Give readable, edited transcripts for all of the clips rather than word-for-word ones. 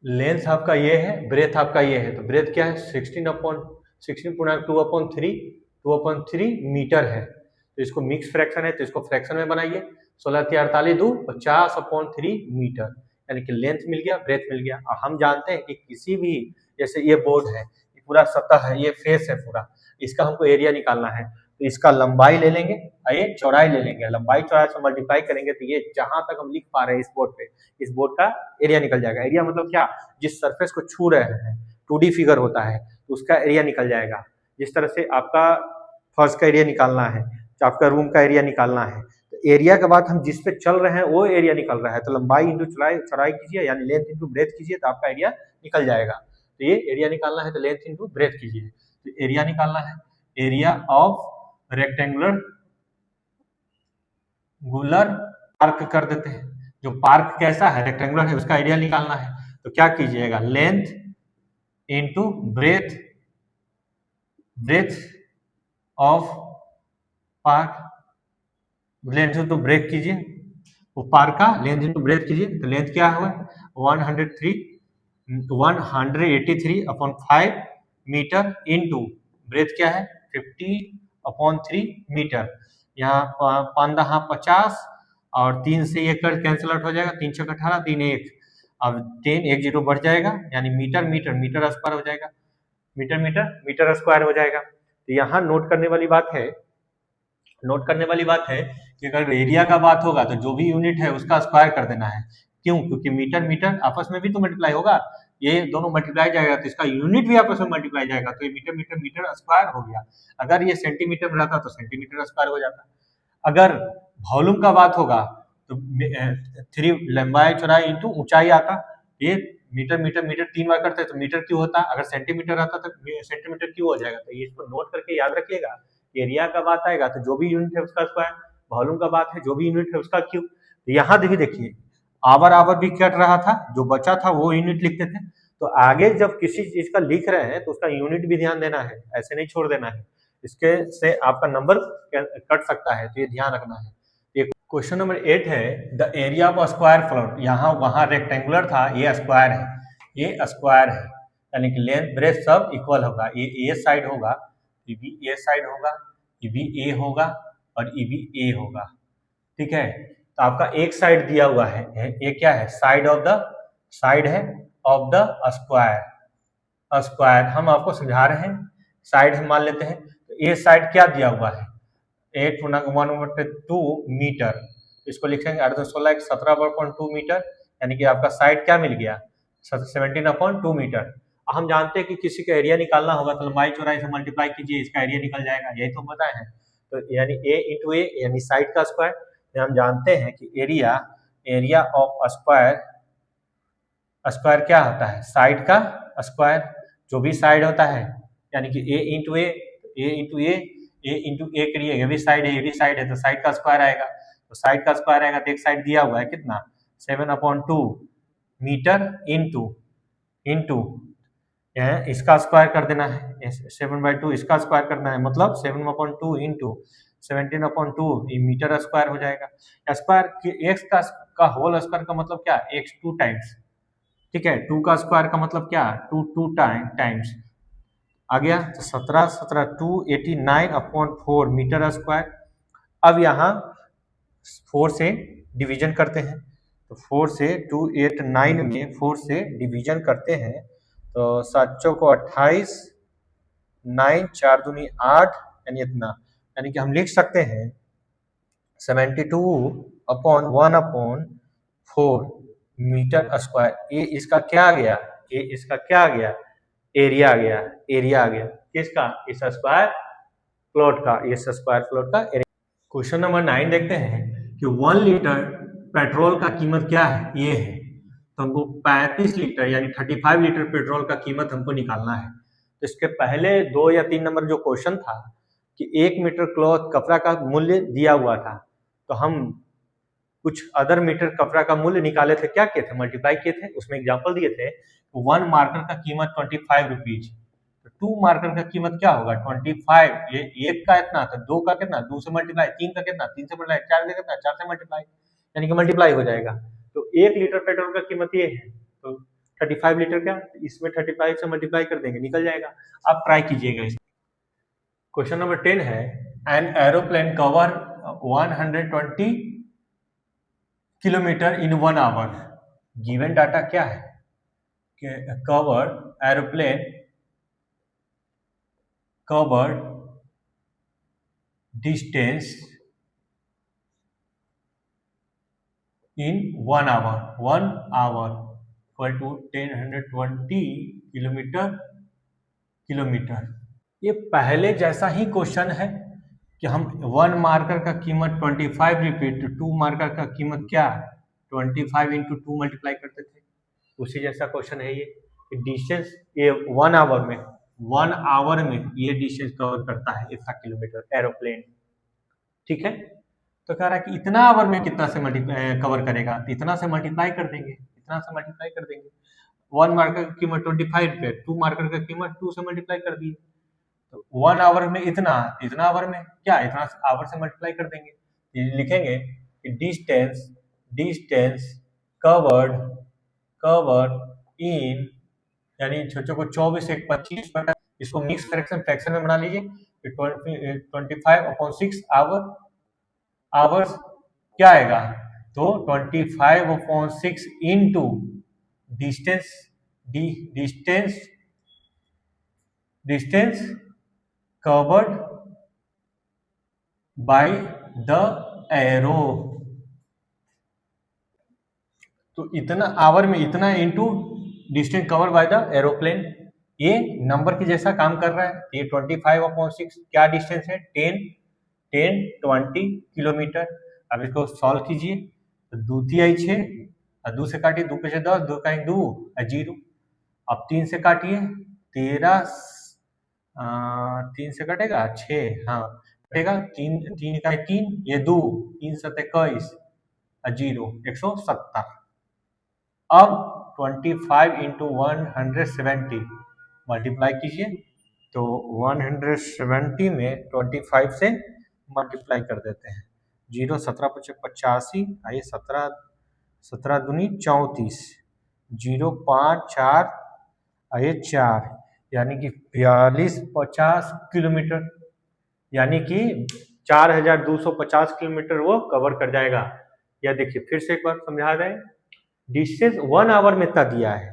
Length आपका ये है, ब्रेथ आपका ये है, तो ब्रेथ क्या है 16/2/3 मीटर है। तो इसको मिक्स फ्रैक्शन है तो इसको फ्रैक्शन में बनाइए, 16×3=50/3 मीटर, यानी कि लेंथ मिल गया, ब्रेथ मिल गया। और हम जानते हैं कि किसी भी, जैसे ये बोर्ड है, ये पूरा सतह है, ये फेस है पूरा, इसका हमको एरिया निकालना है, तो इसका लंबाई ले लेंगे और ये चौड़ाई ले लेंगे, लंबाई चौड़ाई से मल्टीप्लाई करेंगे तो ये जहां तक हम लिख पा रहे हैं इस बोर्ड पे, इस बोर्ड का एरिया निकल जाएगा। एरिया मतलब क्या, जिस सरफेस को छू रहे हैं, 2D फिगर होता है तो उसका एरिया निकल जाएगा। जिस तरह से आपका फर्श का एरिया निकालना है, तो आपका रूम का एरिया निकालना है, तो एरिया के बाद हम जिस पे चल रहे हैं वो एरिया निकल रहा है, तो लंबाई इंटू चौड़ाई कीजिए, यानी लेंथ इंटू ब्रेथ कीजिए, तो आपका एरिया निकल जाएगा। तो ये एरिया निकालना है तो लेंथ इंटू ब्रेथ कीजिए, तो एरिया निकालना है, एरिया ऑफ रेक्टेंगुलर पार्क कर देते हैं। जो पार्क कैसा है, रेक्टेंगुलर है, उसका एरिया निकालना है, तो क्या कीजिएगा, length into breadth, breadth of park, length into breadth कीजिए, वो पार्क का लेंथ इंटू ब्रेथ कीजिए, तो लेंथ क्या हुआ 183/5 मीटर इंटू ब्रेथ क्या है 50/3 मीटर। यहाँ 5×50 और 3 से ये कर कैंसिल आउट हो जाएगा, 3×6=18, 3 1, अब 10 1 0 बढ़ जाएगा, यानी मीटर मीटर मीटर स्क्वायर हो जाएगा, मीटर मीटर मीटर स्क्वायर हो जाएगा। तो यहाँ नोट करने वाली बात है, नोट करने वाली बात है कि अगर एरिया का बात होगा तो जो भी यूनिट है उसका स्क्वायर कर देना है। क्यों? क्योंकि मीटर मीटर आपस में भी तो मल्टीप्लाई होगा, ये दोनों मल्टीप्लाई जाएगा तो इसका यूनिट भी आपस में मल्टीप्लाई जाएगा, तो ये मीटर मीटर मीटर स्क्वायर हो गया। अगर ये सेंटीमीटर में रहता तो सेंटीमीटर स्क्वायर हो जाता। अगर वॉल्यूम का बात होगा तो 3 लंबाई चौड़ाई इंटू ऊंचाई आता, ये मीटर मीटर मीटर 3 बार करते हैं तो मीटर क्यों होता, अगर सेंटीमीटर आता तो सेंटीमीटर क्यों हो जाएगा। तो ये इसको नोट करके याद रखिएगा, एरिया का बात आएगा तो जो भी यूनिट है उसका स्क्वायर, वॉल्यूम का बात है जो भी यूनिट है उसका क्यूब। तो यहाँ भी देखिए आवर आवर भी कट रहा था, जो बचा था वो यूनिट लिखते थे, तो आगे जब किसी चीज का लिख रहे हैं तो उसका यूनिट भी ध्यान देना है, ऐसे नहीं छोड़ देना है, इसके से आपका नंबर कट सकता है, तो ये ध्यान रखना है। क्वेश्चन नंबर 8 है, the area of square float, यहाँ वहां रेक्टेंगुलर था, ये स्क्वायर है, ये स्क्वायर है, यानी कि लेंथ ब्रेथ सब इक्वल होगा, ये ए साइड होगा, ये भी ए साइड होगा, ये भी ए होगा और ये भी ए होगा, ठीक है। तो आपका एक साइड दिया हुआ है, ये क्या है, साइड ऑफ द, साइड है ऑफ द स्क्वायर, स्क्वायर हम आपको समझा रहे हैं, साइड हम मान लेते हैं, तो ये साइड क्या दिया हुआ है 8×1/2 मीटर, इसको लिखेंगे 8×16=17/2 मीटर, यानी कि आपका साइड क्या मिल गया 17/2 मीटर। हम जानते हैं कि किसी का एरिया निकालना होगा तो लंबाई चौड़ाई से मल्टीप्लाई कीजिए, इसका एरिया निकल जाएगा, यही तो बताए हैं। तो यानी ए इंटू ए यानी साइड का स्क्वायर, तो हम जानते हैं कि area, area of square, square क्या होता है साइड का स्क्वायर, जो भी साइड होता है, यानी कि ए इंटू ए, ए इंटू ए, ए इंटू ए करिए, ये भी साइड है ये भी साइड है, तो साइड का स्क्वायर आएगा, तो साइड का स्क्वायर आएगा तो एक साइड दिया हुआ है कितना 7/2 मीटर इंटू इंटू इसका स्क्वायर कर देना है 7/2, इसका स्क्वायर करना है, मतलब 7/2 इंटू 17/2 मीटर स्क्वायर हो जाएगा। स्क्वायर एक्स का होल स्क्वायर का मतलब क्या, एक्स 2 टाइम्स, ठीक है, 2 का स्क्वायर का मतलब क्या 2 टाइम्स आ गया, तो 17 289/4 मीटर स्क्वायर। अब यहाँ 4 से डिवीजन करते हैं, तो 4 से 289 में 4 से डिवीजन करते हैं, तो 7 को 28, 9 4 दूनी 8, यानी इतना, यानी कि हम लिख सकते हैं 72/1/4 मीटर स्क्वायर। ये इसका क्या आ गया, ये इसका क्या आ गया, एरिया आ गया, एरिया आ गया किसका, इस स्क्वायर प्लॉट का, इस स्क्वायर प्लॉट का एरिया। क्वेश्चन नंबर 9 देखते हैं कि 1 लीटर पेट्रोल का कीमत क्या है, ये है, तो हमको 35 लीटर यानी 35 लीटर पेट्रोल का कीमत हमको निकालना है। तो इसके पहले 2 या 3 नंबर जो क्वेश्चन था कि 1 मीटर क्लॉथ कपड़ा का मूल्य दिया हुआ था, तो हम कुछ अदर मीटर कपड़ा का मूल्य निकाले थे, क्या किए थे, मल्टीप्लाई किए थे, उसमें एग्जांपल दिए थे, 1 मार्कर का कीमत 25 रुपीज, तो 2 मार्कर का कीमत क्या होगा 25, ये एक का इतना था, 2 का कितना 2 से मल्टीप्लाई, 3 का कितना 3 से मल्टीप्लाई, 4 का कितना 4 से मल्टीप्लाई, यानी कि मल्टीप्लाई हो जाएगा। तो 1 लीटर पेट्रोल का कीमत ये है, तो 35 लीटर का, इसमें 35 से मल्टीप्लाई कर देंगे, निकल जाएगा। आप ट्राई कीजिएगा इस। क्वेश्चन नंबर 10 है, an aeroplane cover 120 kilometre in 1 hour. Given data क्या है कि cover aeroplane cover distance in 1 hour, 1 hour equal to 120 kilometre. ये पहले जैसा ही क्वेश्चन है कि हम 1 मार्कर का कीमत 25 रिपीट, 2 मार्कर का कीमत क्या 25 इंटू 2 मल्टीप्लाई करते थे, उसी जैसा क्वेश्चन है ये। डिस्टेंस ये 1 आवर में ये डिस्टेंस कवर करता है इतना किलोमीटर एरोप्लेन, ठीक है। तो कह रहा है कि इतना आवर में कितना से कवर करेगा, इतना से मल्टीप्लाई कर देंगे, 1 मार्कर की कीमत 25 रुपये, 2 मार्कर का कीमत 2 से मल्टीप्लाई कर दिए, तो 1 आवर में इतना आवर में क्या, इतना आवर से मल्टीप्लाई कर देंगे। लिखेंगे कि डिस्टेंस कवर्ड इन, यानी छोटे को 24 एक 25 बटा, इसको मिक्स फ्रैक्शन में बना लीजिए, 25/6 आवर्स क्या आएगा, तो 25/6 into distance covered by the arrow. तो इतना आवर में इतना into distance cover by the aeroplane, ये नंबर के जैसा काम कर रहा है। ये 25/6 क्या डिस्टेंस है, 10-20 किलोमीटर। अब इसको सॉल्व कीजिए, तो 2 तिहाई 6, 2 से काटिए, 2 5 10, 2 का 2 0। अब 3 से काटिए, 13, 3 से कटेगा 6, हाँ कटेगा, 3 का 3, ये 2, 3 7 21 0, 170। अब 25 इंटू 170 मल्टीप्लाई कीजिए, तो 170 में 25 से मल्टीप्लाई कर देते हैं, 0 17 5 85, आइए 17 दूनी 34, 0 5 4, आइए 4, यानी कि 4250 किलोमीटर, यानी कि 4250 किलोमीटर वो कवर कर जाएगा। या देखिए फिर से एक बार समझा दें, डिस्टेंस 1 आवर में इतना दिया है,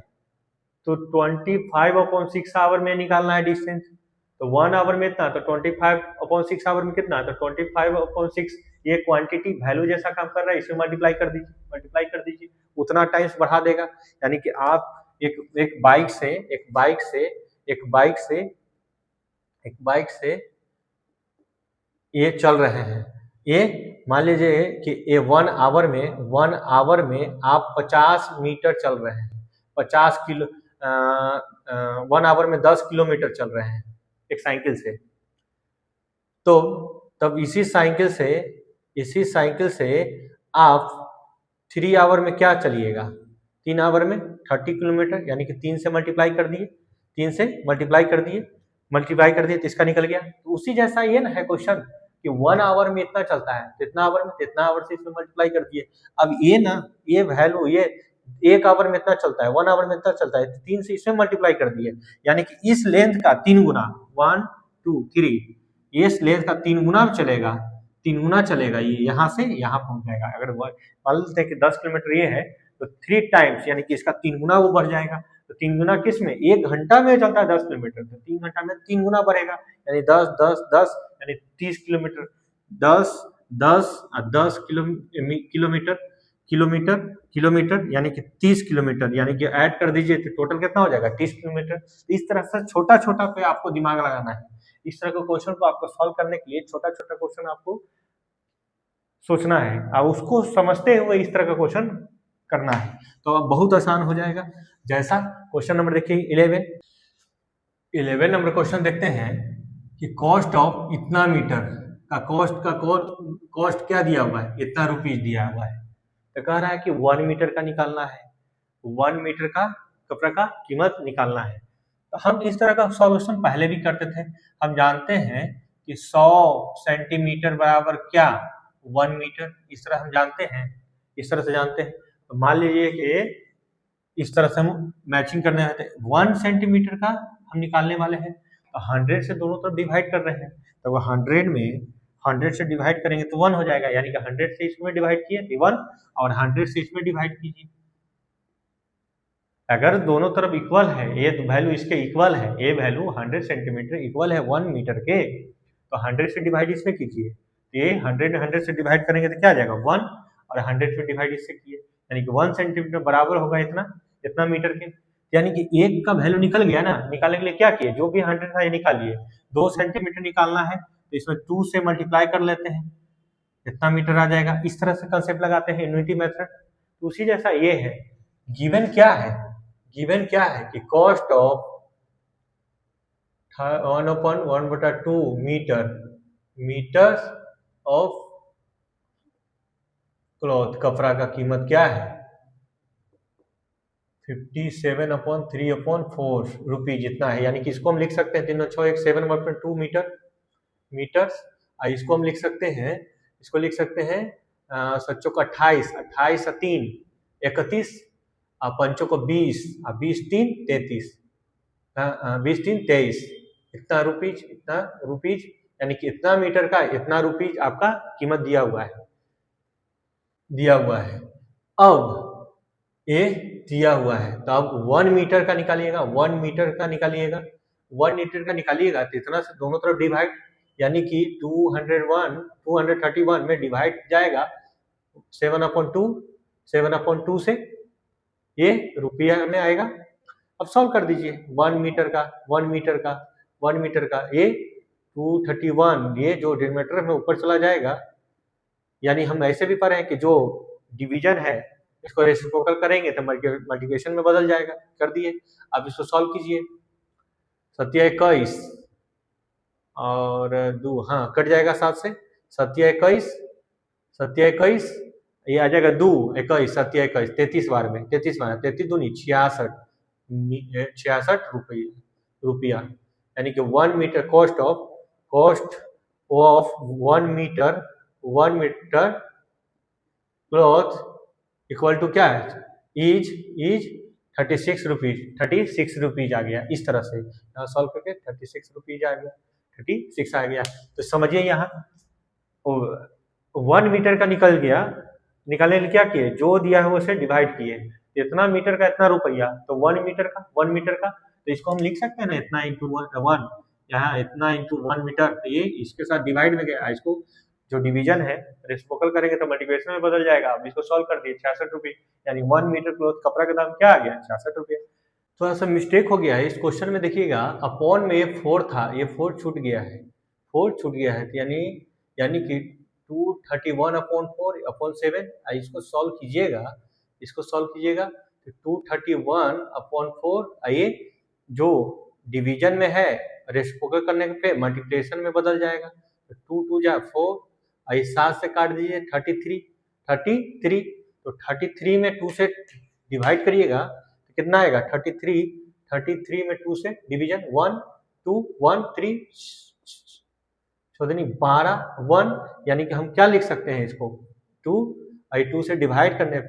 तो 25/6 आवर में निकालना है डिस्टेंस, तो 1 आवर में इतना, तो 25/6 आवर में कितना, तो 25/6 ये क्वांटिटी वैल्यू जैसा काम कर रहा है, इसे मल्टीप्लाई कर दीजिए, उतना टाइम्स बढ़ा देगा। यानी कि आप एक बाइक से ये चल रहे हैं, ये मान लीजिए कि ये 1 आवर में आप 50 मीटर चल रहे हैं, 50 किलो 1 आवर में 10 किलोमीटर चल रहे हैं एक साइकिल से, तो तब इसी साइकिल से आप 3 आवर में क्या चलिएगा, 3 आवर में 30 किलोमीटर, यानी कि 3 से मल्टीप्लाई कर दिए तो इसका निकल गया। तो उसी जैसा ये ना है क्वेश्चन कि 1 आवर में इतना चलता है, कितना आवर में, इतना आवर से इसमें मल्टीप्लाई कर दिए। अब ये वैल्यू ये 1 आवर में इतना चलता है, 1 आवर में इतना चलता है, 3 से इसमें मल्टीप्लाई कर दिए, यानी कि इस लेंथ का 3 गुना, 1 2 3, इस लेंथ का 3 गुना चलेगा, ये यहाँ से यहाँ पहुंच जाएगा। अगर मान लेते हैं कि 10 किलोमीटर ये है, तो 3 टाइम्स, यानी कि इसका 3 गुना वो बढ़ जाएगा। तो 3 गुना किस में, 1 घंटा में चलता है 10 किलोमीटर, तो 3 घंटा में 3 गुना बढ़ेगा, यानी 10 10 10, यानी 30 किलोमीटर, 10 10 10 किलोमीटर, यानी कि 30 किलोमीटर, यानी कि ऐड कर दीजिए तो टोटल कितना हो जाएगा, 30 किलोमीटर। इस तरह से छोटा छोटा पे आपको दिमाग लगाना है। इस तरह के क्वेश्चन को आपको सॉल्व करने के लिए छोटा छोटा क्वेश्चन आपको सोचना है और उसको समझते हुए इस तरह का क्वेश्चन करना है, तो बहुत आसान हो जाएगा। जैसा क्वेश्चन नंबर देखिए 11 नंबर क्वेश्चन देखते हैं कि कॉस्ट ऑफ इतना मीटर का कॉस्ट क्या दिया हुआ है, इतना रुपीज दिया हुआ है, तो कह रहा है कि 1 मीटर का निकालना है, 1 मीटर का कपड़ा का कीमत निकालना है। तो हम इस तरह का सॉल्यूशन पहले भी करते थे। हम जानते हैं कि 100 सेंटीमीटर बराबर क्या, 1 मीटर, इस तरह हम जानते हैं, इस तरह से जानते हैं। तो मान लीजिए कि इस तरह से हम मैचिंग करने वाले थे। 1 सेंटीमीटर का हम निकालने वाले हैं, तो 100 से दोनों तरफ डिवाइड कर रहे हैं, तो वो 100 में 100 से डिवाइड करेंगे तो 1 हो जाएगा, यानी कि 100 से इसमें डिवाइड किए तो 1 और 100 से इसमें डिवाइड कीजिए। अगर दोनों तरफ इक्वल है, ये वैल्यू इसके इक्वल है, ये वैल्यू 100 सेंटीमीटर इक्वल है 1 मीटर के, तो 100 से डिवाइड इसमें कीजिए, ये 100 से डिवाइड करेंगे तो क्या आ जाएगा 1 और 100 से डिवाइड इससे किए, यानी कि 1 सेंटीमीटर बराबर होगा इतना मीटर के, यानी कि एक का वैल्यू निकल गया ना। निकालने के लिए क्या किए, जो भी 100 था ये निकालिए, 2 सेंटीमीटर निकालना है तो इसमें 2 से मल्टीप्लाई कर लेते हैं, इतना मीटर आ जाएगा। इस तरह से कंसेप्ट लगाते हैं यूनिटी मेथड। तो उसी जैसा ये है, गिवन क्या है, गिवन क्या है कि cost of 1/1/2 metre of cloth, कपड़ा का कीमत क्या है 57/3/4 रुपीज इतना है, यानी कि इसको हम लिख सकते हैं 3 7/2 मीटर्स। इसको हम लिख सकते हैं, इसको लिख सकते हैं सच्चों को 28 28 3 31, पंचों को 20 20 3 33, 20 3 23, इतना रुपीज, यानी कि इतना मीटर का इतना रुपीज आपका कीमत दिया हुआ है। अब ये दिया हुआ है, तो अब 1 मीटर का निकालिएगा, 1 मीटर का निकालिएगा तो इतना से दोनों तरफ डिवाइड, यानी कि 231 में डिवाइड जाएगा 7/2 से ये रुपया में आएगा। अब सॉल्व कर दीजिए, 1 मीटर का ये 231, ये जो डिनोमिनेटर में ऊपर चला जाएगा, यानी हम ऐसे भी पढ़े हैं कि जो डिवीजन है इसको रेसिप्रोकल करेंगे तो मल्टीप्लिकेशन में बदल जाएगा। कर दिए, अब इसको सॉल्व कीजिए, 7 और 2 कट जाएगा 7 से, 7 21 ये आ जाएगा 2 21 7 21 33 बार में 33 दूनी 66 रुपया, यानी कि 1 metre cost of 1 metre cloth equal to क्या है इज 36 रुपीज आ गया। इस तरह से यहाँ सॉल्व करके 36 रुपीज आ गया, 36 आ गया। तो समझिए यहाँ 1 मीटर का निकल गया, निकालने के लिए क्या किए, जो दिया है उसे डिवाइड किए, इतना मीटर का इतना रुपया, तो 1 मीटर का तो इसको हम लिख सकते हैं ना, इतना इंटू 1, यहाँ इतना इंटू 1 मीटर, तो ये इसके साथ डिवाइड में गया, इसको जो डिवीजन है रेसिप्रोकल करेंगे तो मल्टीप्लिकेशन में बदल जाएगा। अब इसको सॉल्व कर दिए 66 रुपये, यानी 1 मीटर क्लॉथ कपड़ा का दाम क्या आ गया 66 रुपये। थोड़ा सा मिस्टेक हो गया है इस क्वेश्चन में, देखिएगा अपॉन में ये 4 था, ये 4 छूट गया है, तो यानी कि 231/4/7, इसको सॉल्व कीजिएगा तो 231/4, ये जो डिवीजन में है रेसिप्रोकल करने पे मल्टीप्लिकेशन में बदल जाएगा, तो 2 2 जा 4, 7 से काट दीजिए 33, तो 33 में 2 से डिवाइड करिएगा तो कितना आएगा 33 में 2 से डिवीजन 1 2 1 3 12 1, यानी कि हम क्या लिख सकते हैं इसको 2 से डिवाइड करने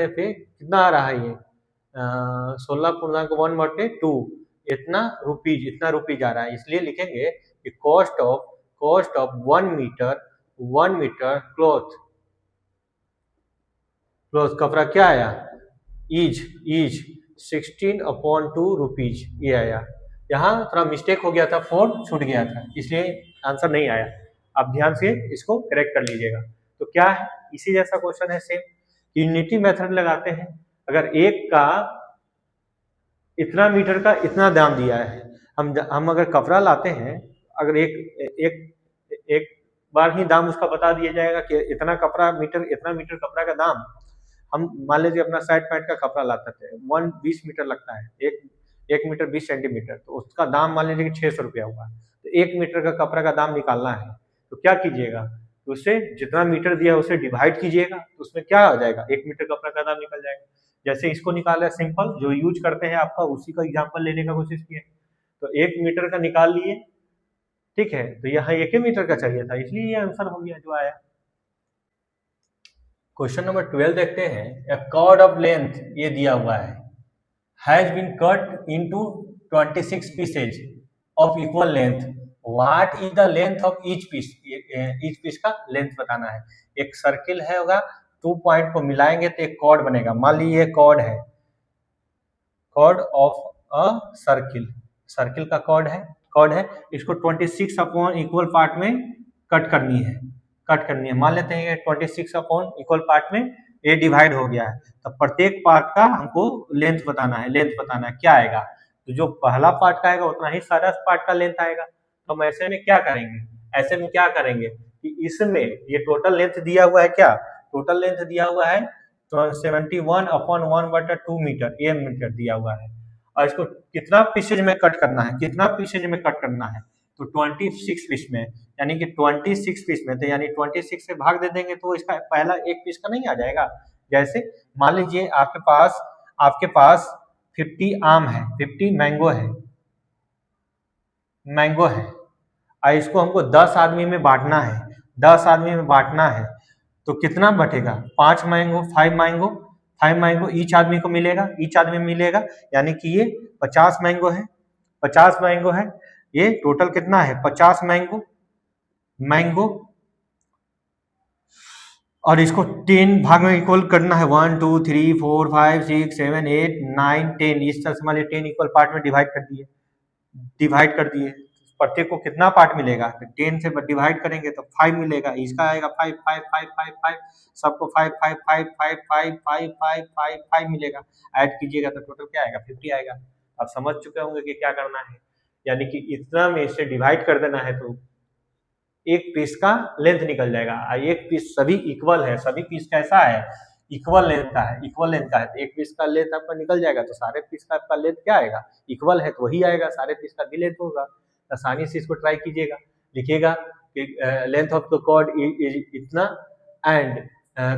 पे कितना आ रहा है ये 16.1/2, इतना रुपीज आ रहा है। इसलिए लिखेंगे कि कॉस्ट ऑफ 1 मीटर क्लॉथ कपड़ा क्या आया इज 16/2 रुपीज, ये आया। यहाँ थोड़ा मिस्टेक हो गया था, 4 छूट गया था, इसलिए आंसर नहीं आया। आप ध्यान से इसको करेक्ट कर लीजिएगा। तो क्या है, इसी जैसा क्वेश्चन है सेम, यूनिटी मेथड लगाते हैं। अगर एक का इतना मीटर का इतना दाम दिया है, हम अगर कपड़ा लाते हैं, अगर एक बार ही दाम उसका बता दिया जाएगा कि इतना मीटर कपड़ा का दाम, हम मान लीजिए अपना साइड पैंट का कपड़ा लाते थे, 20 मीटर लगता है, एक मीटर 20 सेंटीमीटर, तो उसका दाम मान लीजिए कि 600 रुपया हुआ, तो 1 मीटर का कपड़ा का दाम निकालना है, तो क्या कीजिएगा, तो उससे जितना मीटर दिया उसे डिवाइड कीजिएगा, तो उसमें क्या आ जाएगा 1 मीटर कपड़ा का दाम निकल जाएगा। जैसे इसको निकाला सिंपल, जो यूज करते हैं आपका उसी का एग्जाम्पल लेने का कोशिश किए, तो 1 मीटर का निकाल लिए, ठीक है, तो यहाँ 1 मीटर का चाहिए था, इसलिए ये आंसर हो गया जो आया। क्वेश्चन नंबर 12 देखते हैं। ए कॉर्ड ऑफ लेंथ ये दिया हुआ है, has been cut into 26 pieces of equal length, what is the length of each piece. Each piece का लेंथ बताना है। एक सर्किल है होगा, 2 पॉइंट को मिलाएंगे तो एक कॉर्ड बनेगा। मान लीजिए कॉर्ड है, chord of a circle, circle का कॉर्ड है, इसको 26 अपॉन इक्वल पार्ट में कट करनी है। मान लेते हैं 26 अपॉन इक्वल पार्ट में ये डिवाइड हो गया है, तो प्रत्येक पार्ट का हमको लेंथ बताना है, क्या आएगा। तो जो पहला पार्ट का आएगा उतना ही सारा पार्ट का लेंथ आएगा। तो हम ऐसे में क्या करेंगे, कि इसमें ये टोटल लेंथ दिया हुआ है, क्या टोटल लेंथ दिया हुआ है, तो 71 अपॉन 1/2 मीटर, ये मीटर दिया हुआ है। और इसको कितना पीसेज में कट करना है, तो 26 पीस में, यानी कि 26 पीस में, तो यानी 26 से भाग दे देंगे तो इसका पहला एक पीस का नहीं आ जाएगा। जैसे मान लीजिए आपके पास 50 आम है, 50 मैंगो है, और इसको हमको 10 आदमी में बांटना है, तो कितना बटेगा, 5 मैंगो ईच आदमी को मिलेगा, यानी कि ये 50 मैंगो है, ये टोटल कितना है 50 मैंगो, और इसको 10 भाग में इक्वल करना है, 1 2 3 4 5 6 7 8 9 10, इस तरह से मान लीजिए 10 इक्वल पार्ट में डिवाइड कर दिए। प्रत्येक को कितना पार्ट मिलेगा, तो 10 से डिवाइड करेंगे तो 5 मिलेगा, इसका आएगा 5 5 5 5 5, सबको 5 5 5 5 5 5 5 5 5 मिलेगा। ऐड कीजिएगा तो टोटल क्या आएगा, 50 आएगा। आप समझ चुके होंगे कि क्या करना है, यानी कि इतना में इसे डिवाइड कर देना है तो एक पीस का लेंथ निकल जाएगा। एक पीस सभी इक्वल है, सभी पीस कैसा है, इक्वल लेंथ का है, तो एक पीस का लेंथ आपका निकल जाएगा, तो सारे पीस का आपका लेंथ क्या आएगा, इक्वल है तो वही आएगा, सारे पीस का भी लेंथ होगा। आसानी से इसको ट्राई कीजिएगा, लिखिएगा कि length of the chord is इतना एंड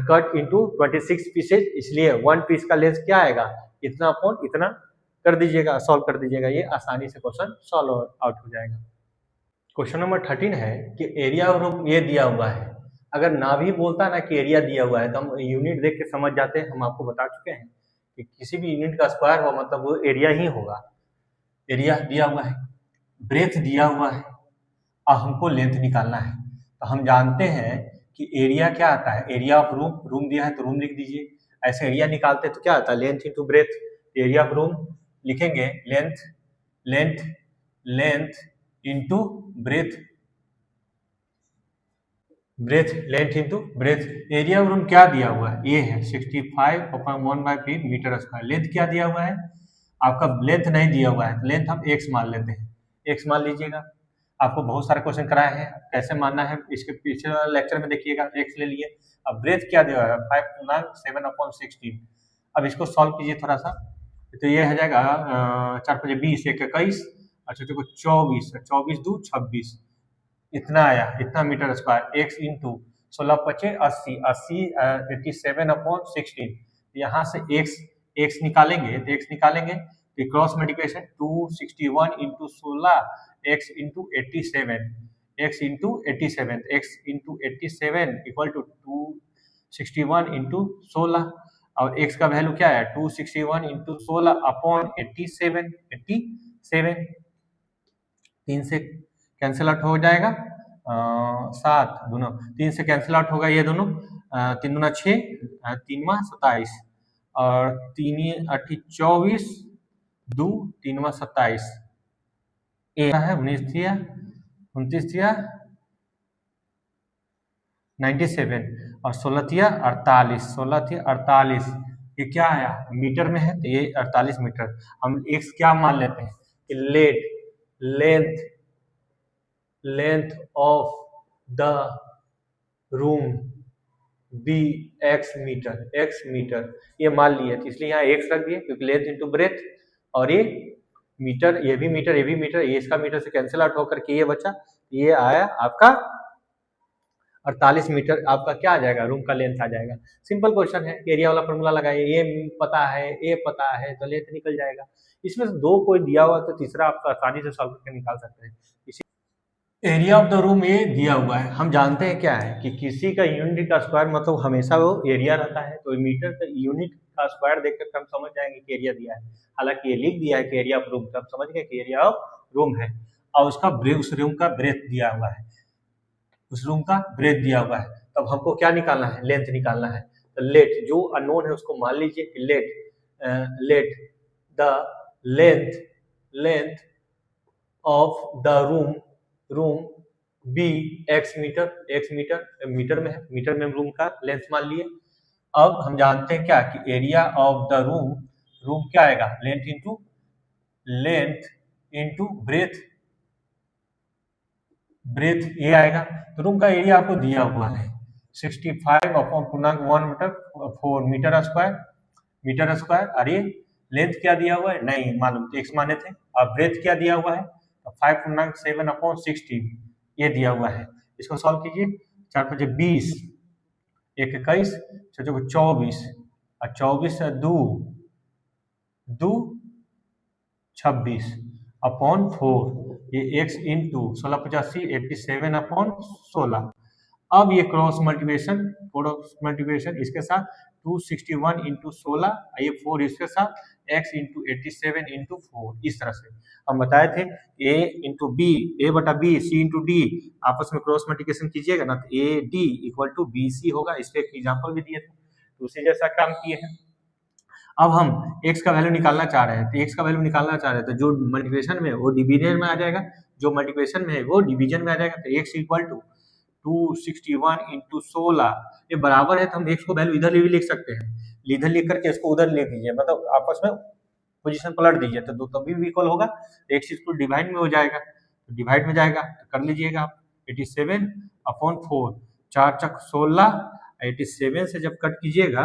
कट इनटू 26 पीसेज, इसलिए 1 पीस का लेंथ क्या आएगा, इतना अपॉन इतना कर दीजिएगा, सॉल्व कर दीजिएगा, ये आसानी से क्वेश्चन सॉल्व आउट हो जाएगा। क्वेश्चन नंबर 13 है कि एरिया ऑफ रूम ये दिया हुआ है। अगर ना भी बोलता ना कि एरिया दिया हुआ है तो हम यूनिट देख के समझ जाते हैं। हम आपको बता चुके हैं कि किसी भी यूनिट का स्क्वायर हो मतलब वो एरिया ही होगा। एरिया दिया हुआ है, ब्रेथ दिया हुआ है, और हमको लेंथ निकालना है। तो हम जानते हैं कि एरिया क्या आता है, एरिया ऑफ रूम दिया है तो रूम लिख दीजिए। ऐसे एरिया निकालते तो क्या आता है, length into breadth. Area of room लिखेंगे length into breadth, length into breadth. Area of room क्या दिया हुआ है, ये है 65/1/3 मीटर स्क्वायर। लेंथ क्या दिया हुआ है, आपका लेंथ नहीं दिया हुआ है, लेंथ हम x मान लेते हैं, x मान लीजिएगा। आपको बहुत सारे क्वेश्चन कराए हैं, कैसे मानना है इसके पीछे वाले लेक्चर में देखिएगा, x ले लिए। अब ब्रेथ क्या दिया हुआ है, 5/7/16। अब इसको सॉल्व कीजिए थोड़ा सा, तो ये हो जाएगा 4 5 20 1 21, अच्छा देखो 24 24 2 26, इतना आया, इतना मीटर स्क्वायर। x into 16 5 80 80 87/16। यहाँ से x निकालेंगे तो cross multiplication 261 into 16 x into 87 equal to 261 into 16, और x का वैल्यू क्या है 261 इंटू 16 अपॉन 87। 3 से कैंसिल आउट हो जाएगा, 7 दोनों 3 से कैंसिल आउट होगा, ये दोनों 3 दूना 6 3 27 और 3 8 24 2 3 27, एक है 29 दिया 97 और 16 दिया 48, ये क्या आया मीटर में है तो ये 48 मीटर। हम x क्या मान लेते हैं कि length of the room be x metre, ये मान लिए, तो इसलिए यहाँ x रख दिए क्योंकि लेंथ इंटू ब्रेथ, और ये मीटर, ये भी मीटर, ये इसका मीटर से कैंसिल आउट होकर के ये बचा, ये आया आपका 48 मीटर। आपका क्या आ जाएगा, रूम का लेंथ आ जाएगा। सिंपल क्वेश्चन है, एरिया वाला फॉर्मूला लगाइए, ये पता है तो लेंथ निकल जाएगा। इसमें से दो कोई दिया हुआ तो तीसरा आप आसानी से सॉल्व करके निकाल सकते हैं। एरिया ऑफ द रूम ये दिया हुआ है। हम जानते हैं क्या है कि किसी का यूनिट का स्क्वायर मतलब हमेशा वो एरिया रहता है, तो मीटर का यूनिट का स्क्वायर देख कर हम समझ जाएंगे कि एरिया दिया है। हालांकि ये लिख दिया है कि एरिया ऑफ रूम, तब समझ गए कि एरिया ऑफ रूम है। और उसका उस रूम का ब्रेथ दिया हुआ है, उस रूम का ब्रेथ दिया हुआ है। तब हमको क्या निकालना है? लेंथ निकालना है। तो लेट जो अननोन है उसको मान लीजिए कि let the length length of the room be x metre metre में है, मीटर में रूम का लेंथ मान लिए। अब हम जानते हैं क्या कि एरिया ऑफ द रूम क्या आएगा? लेंथ इंटू ब्रेथ ये आएगा। तो रूम का एरिया आपको दिया हुआ है 65 अपॉन पूर्णांक 1 मीटर 4 मीटर स्क्वायर। अरे लेंथ क्या दिया हुआ है? नहीं मालूम, तो एक्स माने थे। और ब्रेथ क्या दिया हुआ है? 5.7 अपॉन 60 ये दिया हुआ है। इसको सॉल्व कीजिए। 4 5 20, 1 21, 6 24 और 24 से 2 26 अपॉन 4 ये x इंटू 16 87 अपॉन 16। अब ये क्रॉस मल्टीप्लिकेशन इसके साथ 261 इंटू 16, ये 4 इसके साथ x इंटू 87 इंटू 4। इस तरह से हम बताए थे a इंटू बी, ए बटा बी, सी इंटू डी, आपस में क्रॉस मल्टीप्लिकेशन कीजिएगा ना तो A D equal to B C होगा। इस पे एक एग्जाम्पल भी दिए थे, तो उसी जैसा काम किए हैं। अब हम x का वैल्यू निकालना चाह रहे हैं, तो x का वैल्यू निकालना चाह रहे हैं तो जो मल्टीप्लिकेशन में वो डिवीजन में आ जाएगा, जो मल्टीप्लिकेशन में है वो डिवीजन में आ जाएगा। तो x इक्वल टू 261 इंटू 16 ये बराबर है, तो हम x को वैल्यू इधर भी लिख सकते हैं। इधर लिख करके इसको उधर लिख दीजिए, मतलब आपस में पोजीशन पलट दीजिए तो तभी भी इक्वल होगा। x इसको डिवाइड में हो जाएगा, तो डिवाइड में जाएगा तो कर लीजिएगा आप 87 अपॉन 4, 4 चक 16, 87 से जब कट कीजिएगा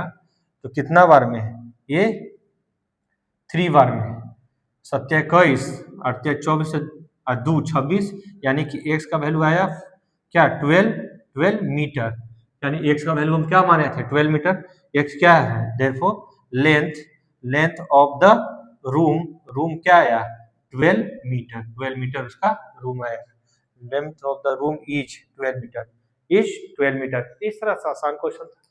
तो कितना बार में है? ये 3 बार में है। 7 21 और 24 से 2 26, यानी कि x का वैल्यू आया क्या? 12 मीटर। यानी x का वैल्यू हम क्या माने थे? 12 मीटर। x क्या है? Therefore length of the room क्या आया? 12 मीटर उसका रूम आया। Length of the room is 12 metre. इस तरह से आसान क्वेश्चन था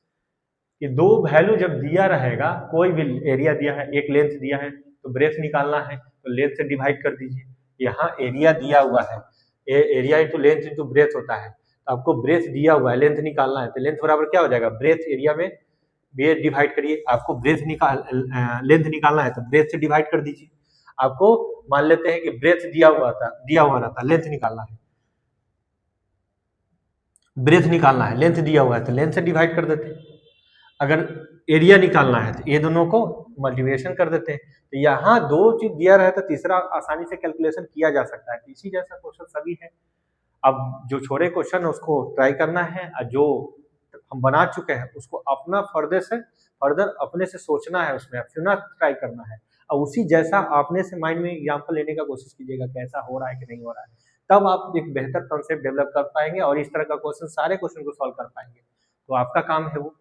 कि दो वैल्यू जब दिया रहेगा, कोई भी एरिया दिया है, एक लेंथ दिया है, तो ब्रेथ निकालना है तो लेंथ से डिवाइड कर दीजिए। यहाँ एरिया दिया हुआ है, area into length into breath होता है, तो आपको ब्रेथ दिया हुआ है, लेंथ निकालना है, तो लेंथ बराबर क्या हो जाएगा? ब्रेथ एरिया में ये डिवाइड करिए। आपको ब्रेथ लेंथ निकालना है तो ब्रेथ से डिवाइड कर दीजिए। आपको मान लेते हैं कि ब्रेथ दिया हुआ रहता, लेंथ निकालना है, ब्रेथ निकालना है, लेंथ दिया हुआ है तो लेंथ से डिवाइड कर देते हैं। अगर एरिया निकालना है तो ये दोनों को मल्टीप्लिकेशन कर देते हैं। तो यहाँ दो चीज दिया रहे तो तीसरा आसानी से कैलकुलेशन किया जा सकता है। इसी जैसा क्वेश्चन सभी है। अब जो छोटे क्वेश्चन है उसको ट्राई करना है, और जो हम बना चुके हैं उसको अपना फर्दर अपने से सोचना है, उसमें अपना ट्राई करना है, और उसी जैसा आपने से माइंड में एग्जाम्पल लेने का कोशिश कीजिएगा कैसा हो रहा है कि नहीं हो रहा है। तब आप एक बेहतर कॉन्सेप्ट डेवलप कर पाएंगे और इस तरह का क्वेश्चन सारे क्वेश्चन को सॉल्व कर पाएंगे। तो आपका काम है वो